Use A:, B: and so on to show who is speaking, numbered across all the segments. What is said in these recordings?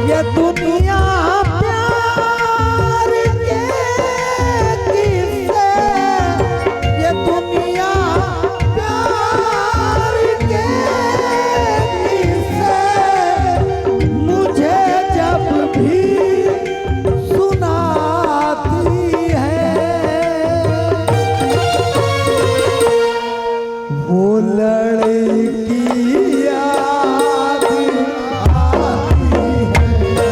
A: ये दुनिया प्यार के किस्से, ये दुनिया प्यार के किस्से मुझे जब भी सुनाती है, वो लड़की याद आती है।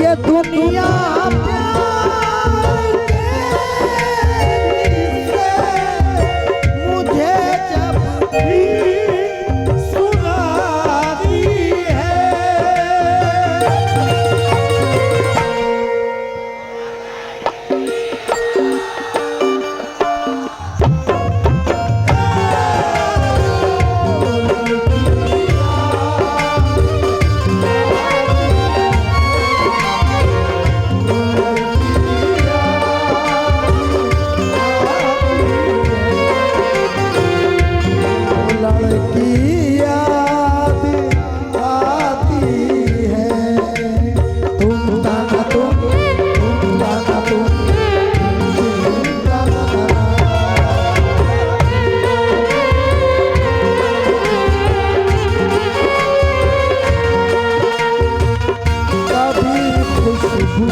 A: ये दुनिया प्यार के किस्से मुझे जब भी सुनाती है। लड़की याद आती है, तुम ताना तुम ताना तुम कभी खुशबू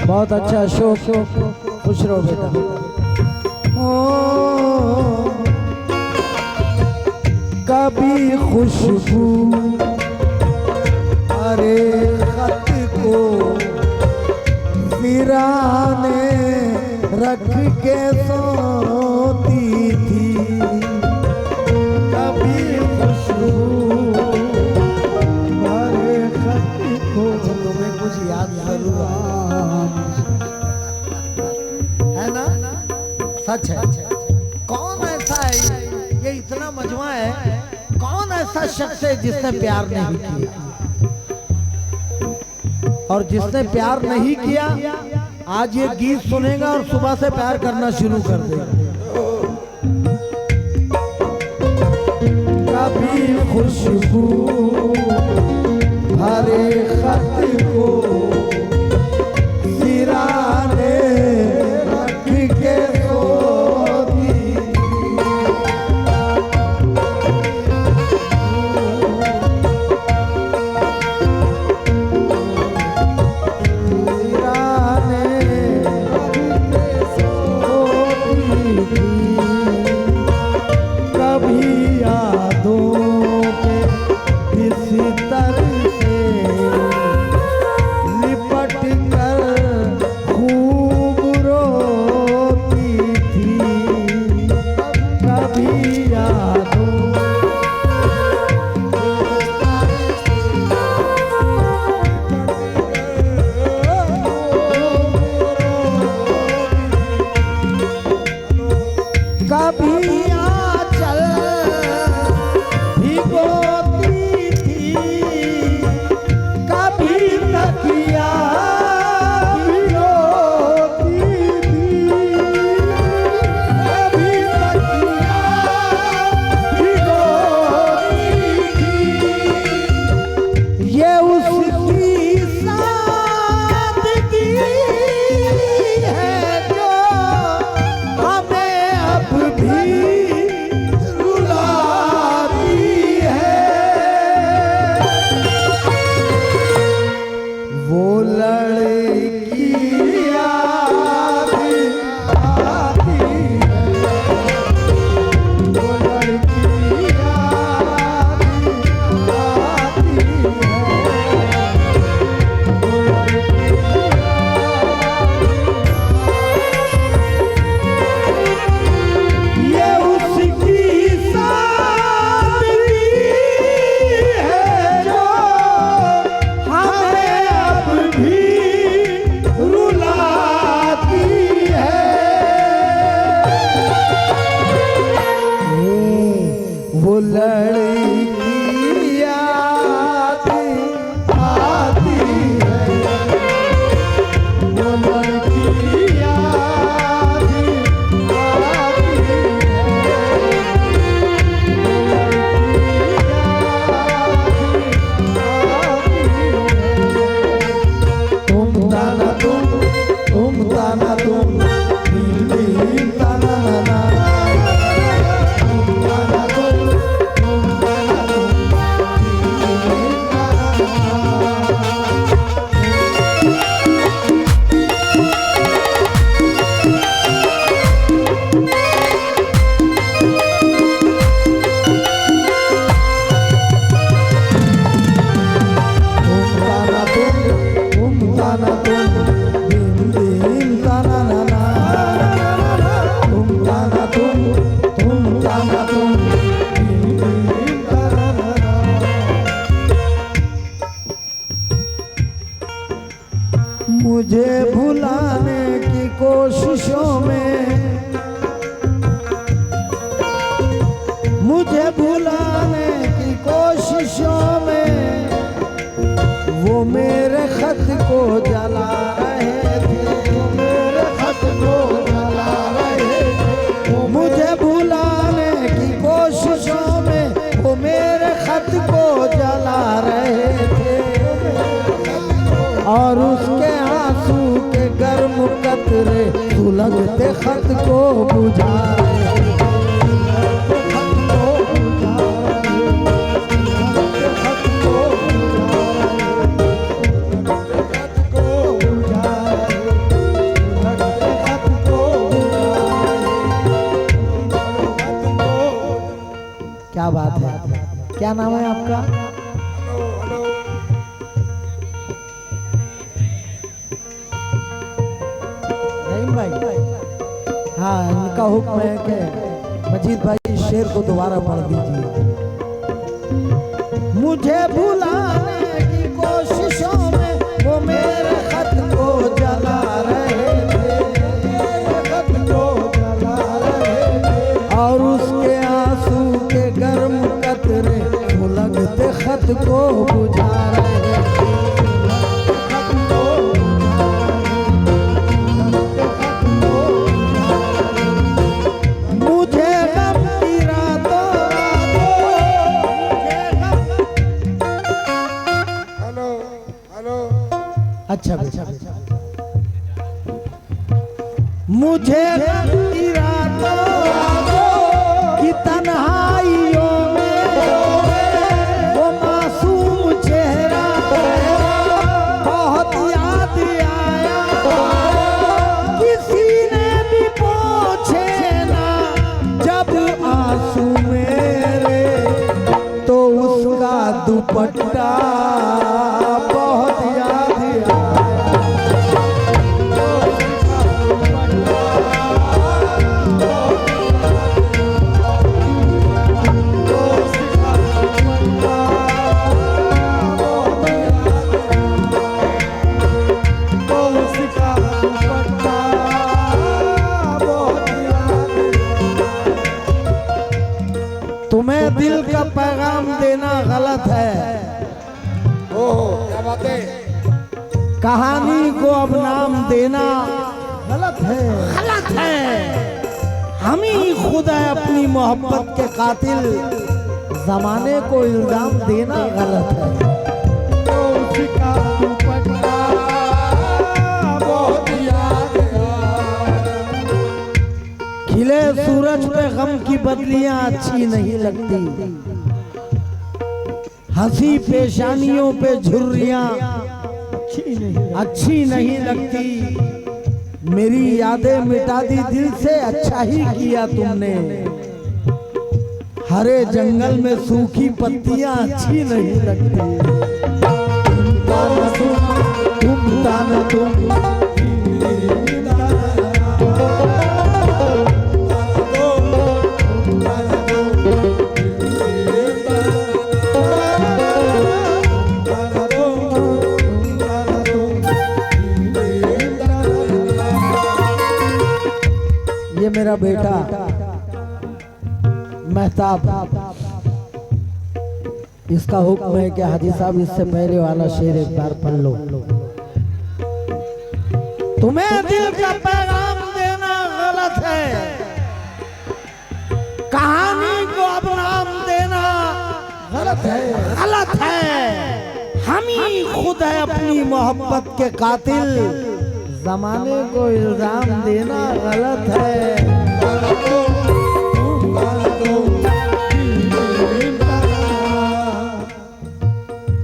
A: बहुत अच्छा शोक, खुश रहो बेटा। ओ कभी खुशबू अरे खत को सिराने रख के सोती थी, कभी खुशबू अरे खत को। तुम्हें कुछ याद जरूर है ना? सच है। कौन ऐसा है, ये इतना मजमा है, कौन ऐसा शख्स है जिसने प्यार नहीं किया, और जिसने प्यार नहीं किया आज ये गीत सुनेगा और सुबह से प्यार करना शुरू कर देगा। कभी खुशबू भरे खत को सिराने रख के सोती, सिराने रख के सोती थी, कभी यादों पे बिस्तर से लिपट कर खूब रोती थी, कभी यादों कभी आंचल भिगोती थी, कभी तकिया भिगोती थी, कभी तकिया भिगोती थी। ये उसकी सादगी है जो हमें अब भी लड़की याद आती है, वो लड़की याद आती है, तुम ताना तुम दिल दिल ताना ना मुझे भुलाने की कोशिशों में, मुझे भुलाने की कोशिशों में वो मेरे खत को जला रहे थे, वो मेरे खत को जला रहे थे, मुझे भुलाने की कोशिशों में वो मेरे खत को जला रहे थे, और उसके आंसू के गर्म कतरे सुलगते खत को बुझा रहे, क्या बात है, क्या नाम है आपका? रहीम भाई। हाँ, इनका हुक्म है कि मजीद भाई इस शेर को दोबारा पढ़ दीजिए। मुझे भुलाने की कोशिशों में वो मेरे खत को जला रहे थे, खत को जला रहे थे, और उसके आंसू के गर्म कतरे सुलगते खत को बुझा रहे थे। मुझे गम की रातों अच्छा मुझे गम की रातों की तन्हाइयों में वो मासूम चेहरा बहुत याद आया, किसी ने भी पूछे ना जब आंसू मेरे, तो उसका दुपट्टा बहुत याद आया। तुम्हें दिल का पैगाम देना गलत है,
B: क्या बात है?
A: कहानी को अब नाम देना गलत है, गलत है। हम ही खुद है अपनी मोहब्बत के कातिल, जमाने को इल्जाम देना गलत है। खिले सूरज पे गम की बदलियां अच्छी नहीं लगती, हंसी पेशानियों पे झुर्रियां अच्छी नहीं लगती, मेरी यादें मिटा दी दिल से, अच्छा ही किया तुमने। हरे जंगल में सूखी पत्तियां अच्छी नहीं लगती, तुम ताना तुम मेरा बेटा महताब इसका हुक्म है कि हाजी साहब इससे पहले वाला शेर एक बार पढ़ लो। तुम्हें दिल का पैगाम देना गलत है, कहानी को अब नाम देना गलत है, गलत है। हम ही खुद है अपनी मोहब्बत के कातिल, जमाने को इल्जाम देना गलत है।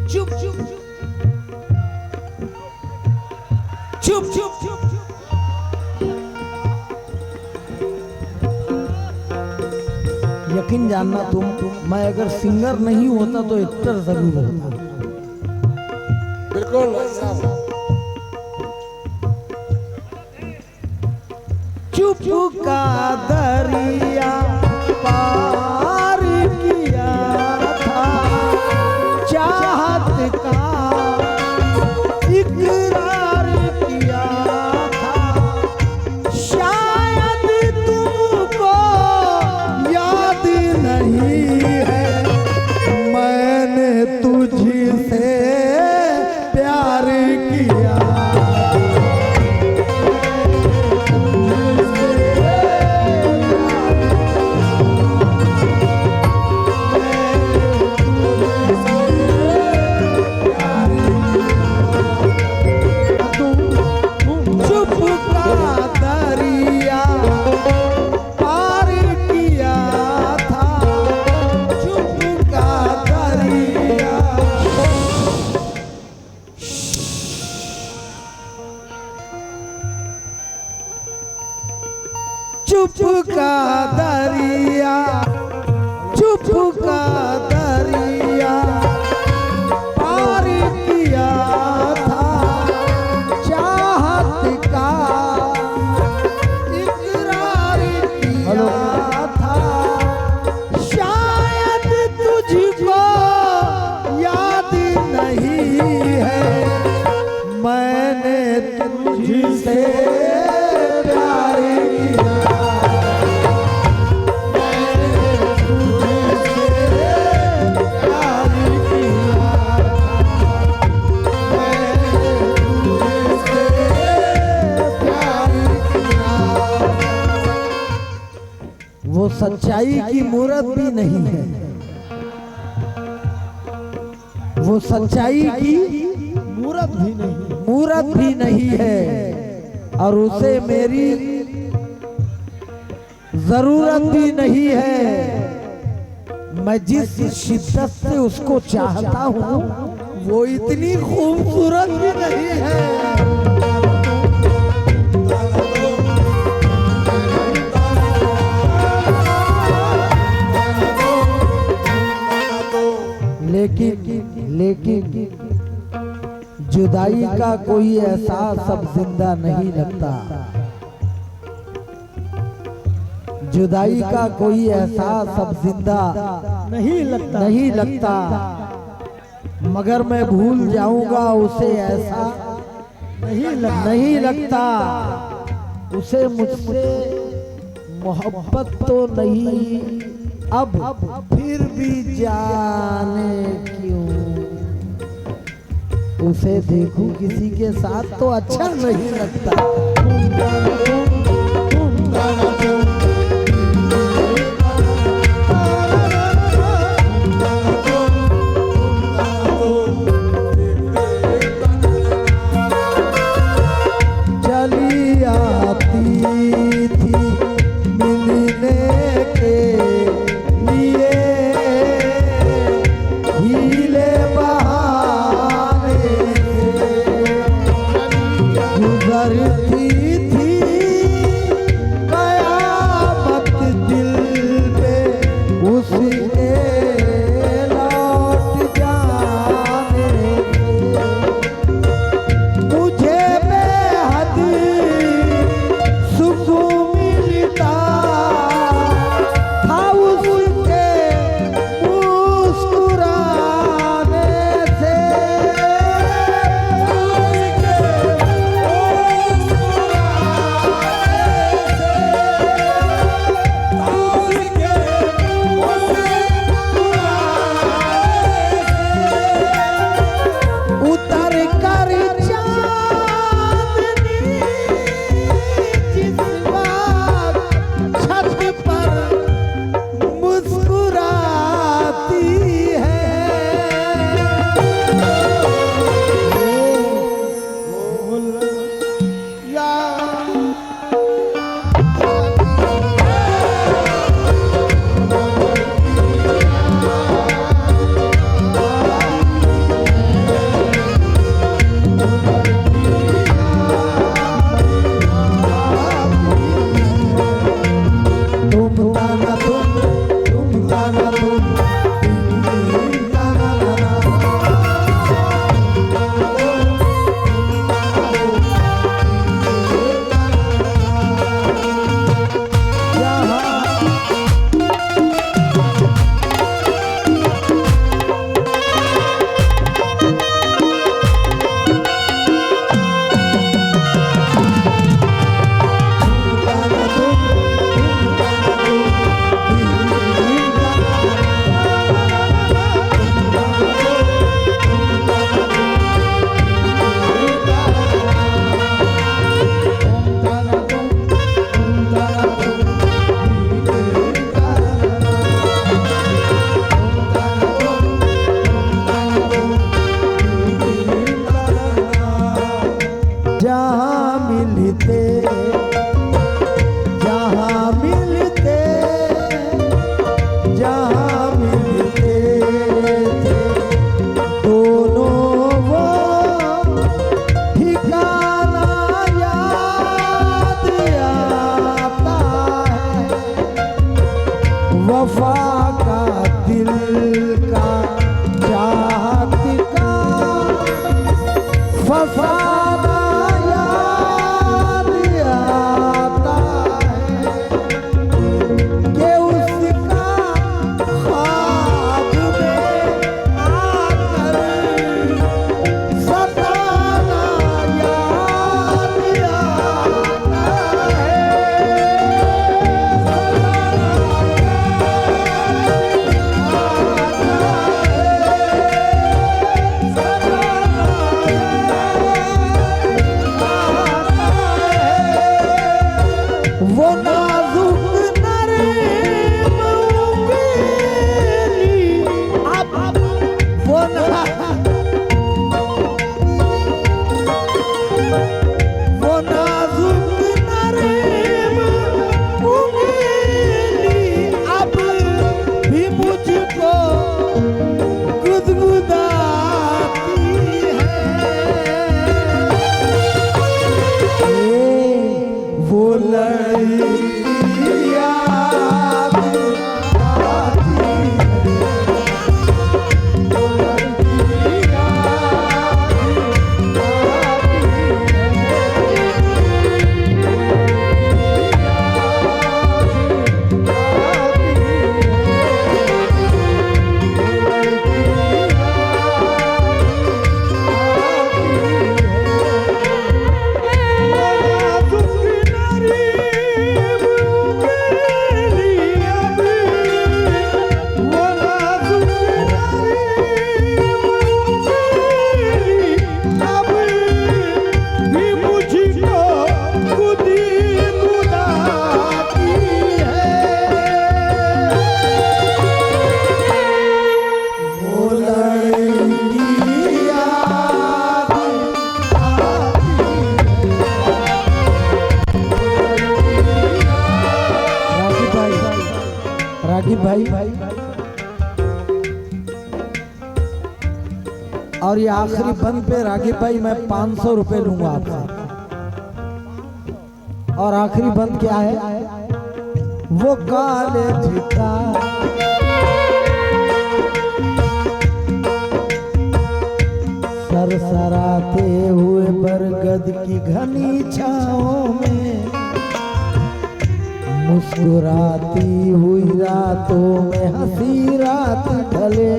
A: चुप चुप चुप चुप चुप। यकीन जानना तुम, मैं अगर सिंगर नहीं होता तो एक्टर जरूर होता।
B: बिल्कुल।
A: चुप का दरिया पार किया था, चाहत का इकरार किया था, शायद तुमको याद नहीं है, मैंने तुझसे प्यार किया। चुप का दरिया, चुप का दरिया पार किया था, चाहत का इकरार किया था, शायद तुझको याद नहीं है, मैंने तुझसे प्यार किया। वो सच्चाई की मूरत भी नहीं है, वो सच्चाई की मूरत भी नहीं है, और उसे मेरी जरूरत भी नहीं है। मैं जिस शिद्दत से उसको चाहता हूँ वो इतनी खूबसूरत भी नहीं है। लेकिन जुदाई का कोई एहसास अब जिंदा नहीं लगता, जुदाई का कोई एहसास अब जिंदा नहीं लगता, मगर मैं भूल जाऊंगा उसे ऐसा नहीं लगता, उसे मुझसे मोहब्बत तो नहीं अब फिर भी जाने क्यों उसे देखूं किसी के साथ तो अच्छा नहीं लगता। चली आती थी मिलने के लिए, हीले बहाने गुजरती थी रागिब भाई और ये आखिरी बंद पे रागिब भाई मैं 500 रुपए लूंगा आपसे। और आखिरी बंद क्या है? वो काले झिका सरसराते हुए बरगद की घनी छाओं में, मुस्कुराती हुई रातों में हंसी रात ढले,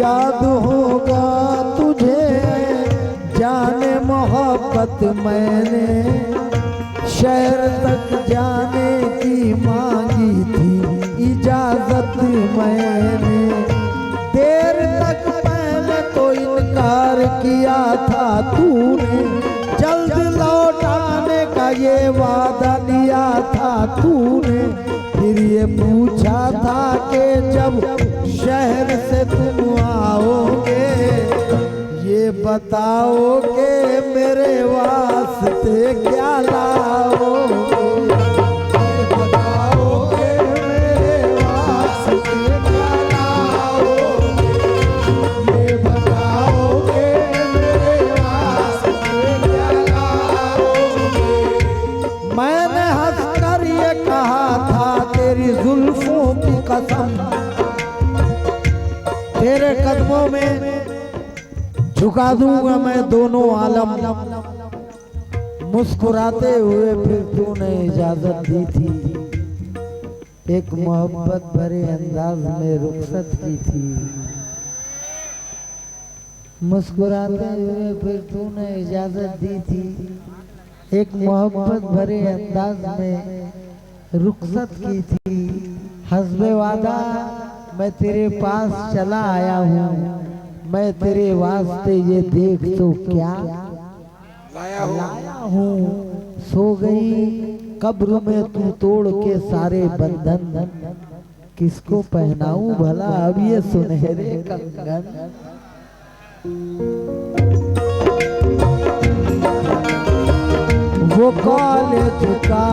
A: याद होगा तुझे जाने मोहब्बत मैंने शहर तक जाने की मांगी थी इजाजत मैंने, देर तक पहले तो इनकार किया था तूने, जल्द लौटाने का ये वादा लिया था तूने, फिर ये पूछा था कि जब शहर से तुम आओगे ये बताओगे मेरे वास्ते क्या लाओगे, ये बताओगे मेरे वास्ते क्या लाओगे, ये बताओगे मेरे वास्ते क्या लाओगे। मैंने हंसकर ये कहा था तेरी जुल्फों की कसम, तेरे कदमों में झुका दूंगा मैं दोनों आलम, मुस्कुराते हुए फिर तूने इजाजत दी थी, एक मोहब्बत भरे अंदाज में रुखसत की थी, मुस्कुराते हुए फिर तूने इजाजत दी थी, एक मोहब्बत भरे अंदाज में रुखसत की थी, हस्बे वादा मैं तेरे पास चला आया हूँ, मैं तेरे वास्ते ये देख तो क्या लाया हूँ, सो गई कब्र में तू तोड़ के सारे बंधन, किसको पहनाऊं भला अब ये सुनहरे कंगन। वो कॉलेज का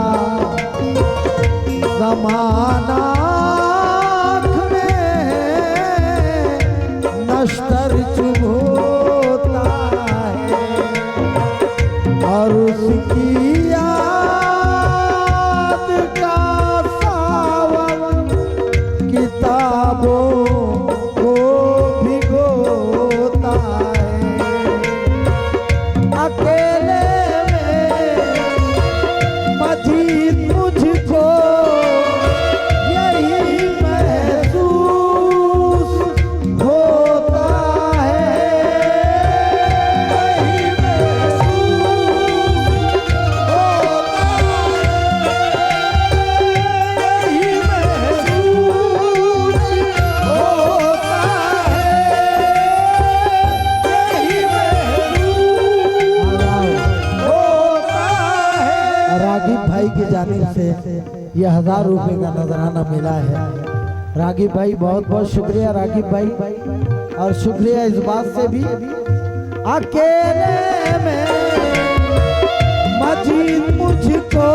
A: ज़माना नश्तर चुभोता है और उसकी याद का सावन किताबों को भिगोता है, अकेले में मजीद मुझको यही महसूस की जानिब से ये 1000 रुपए का नजराना मिला है। रागिब भाई बहुत बहुत शुक्रिया रागिब भाई, और शुक्रिया इस बात से भी अकेले में मजीद मुझको